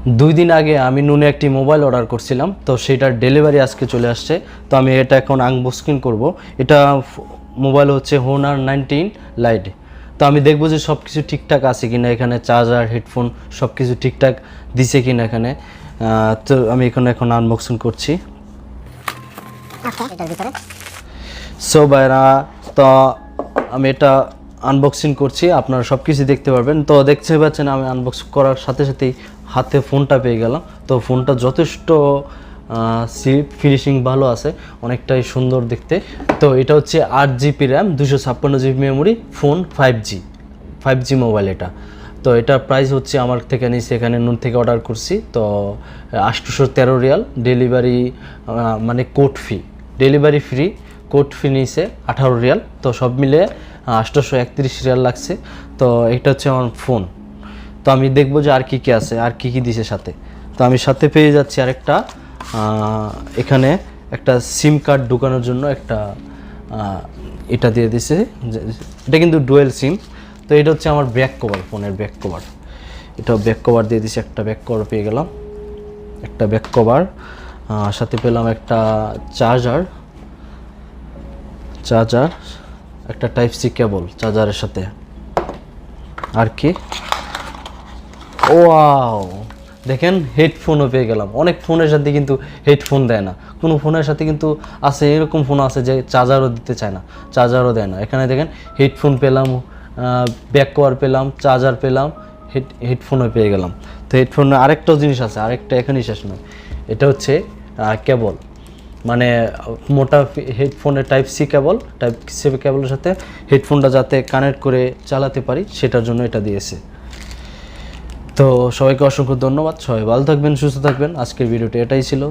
2 দিন আগে আমি নুনে একটি মোবাইল অর্ডার করছিলাম, তো সেটার ডেলিভারি আজকে চলে আসছে। তো আমি এটা এখন আনবক্সিং করব। এটা মোবাইল হচ্ছে হোনার 19 লাইট। তো আমি দেখবো যে সব কিছু ঠিকঠাক আছে কিনা, এখানে চার্জার, হেডফোন সব কিছু ঠিকঠাক দিছে কিনা এখানে। তো আমি এখন আনবক্সিং করছি। সো ভাইরা, তো আমি এটা আনবক্সিং করছি, আপনারা সব কিছু দেখতে পারবেন। তো দেখতে পাচ্ছেন আমি আনবক্স করার সাথে সাথেই হাতে ফোনটা পেয়ে গেলাম। তো ফোনটা যথেষ্ট ফিনিশিং ভালো আছে, অনেকটাই সুন্দর দেখতে। তো এটা হচ্ছে 8GB RAM, 256GB memory, phone 5G mobile এটা। তো এটার প্রাইস হচ্ছে আমার থেকে নিয়েছি, এখানে নুন থেকে অর্ডার করছি। তো 813 রিয়াল ডেলিভারি, মানে ডেলিভারি ফ্রি, কোড ফি নিয়েছে 18 রিয়াল। তো সব মিলে 831 রিয়াল লাগছে। তো এটা হচ্ছে আমার ফোন। তো আমি দেখবো যে আর কি কি আছে, আর কি কি দিছে সাথে। তো আমি সাথে পেয়ে যাচ্ছি আরেকটা, এখানে একটা সিম কার্ড ঢোকানোর জন্য একটা এটা দিয়ে দিছে। এটা কিন্তু ডুয়েল সিম। তো এটা হচ্ছে আমার ব্যাক কভার, ফোনের ব্যাক কভার। এটা ব্যাক কভার দিয়ে দিছে, একটা ব্যাক কভার পেয়ে গেলাম, একটা ব্যাক কভার। সাথে পেলাম একটা চার্জার, একটা টাইপ সি কেবল চার্জারের সাথে। আর কি, ওয়াও, দেখেন হেডফোনও পেয়ে গেলাম। অনেক ফোনের সাথে কিন্তু হেডফোন দেয় না, কোনো ফোনের সাথে কিন্তু আছে, এরকম ফোন আছে যে চার্জারও দিতে চায় না, চার্জারও দেয় না। এখানে দেখেন হেডফোন পেলাম, ব্যাক কভার পেলাম, চার্জার পেলাম, হেডফোনও পেয়ে গেলাম। তো হেডফোনে আরেকটাও জিনিস আছে, আরেকটা এখানেই শেষ নয়। এটা হচ্ছে কেবল, মানে মোটা হেডফোনের টাইপ সি কেবলের সাথে হেডফোনটা যাতে কানেক্ট করে চালাতে পারি সেটার জন্য এটা দিয়েছে। তো সবাইকে অসংখ্য ধন্যবাদ, সবাই ভালো থাকবেন, সুস্থ থাকবেন। আজকের ভিডিওটি এটাই ছিল।